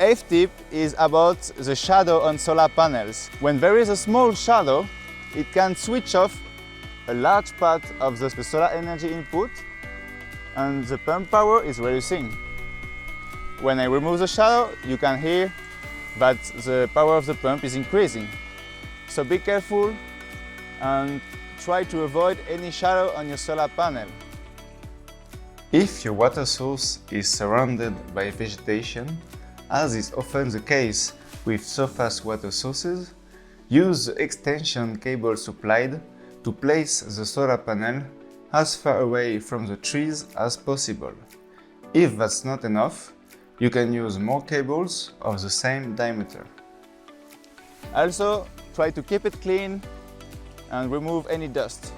eighth tip is about the shadow on solar panels. When there is a small shadow, it can switch off a large part of the solar energy input and the pump power is reducing. When I remove the shadow, you can hear that the power of the pump is increasing. So be careful and try to avoid any shadow on your solar panel. If your water source is surrounded by vegetation, as is often the case with surface water sources, use the extension cable supplied to place the solar panel as far away from the trees as possible. If that's not enough, you can use more cables of the same diameter. Also, try to keep it clean and remove any dust.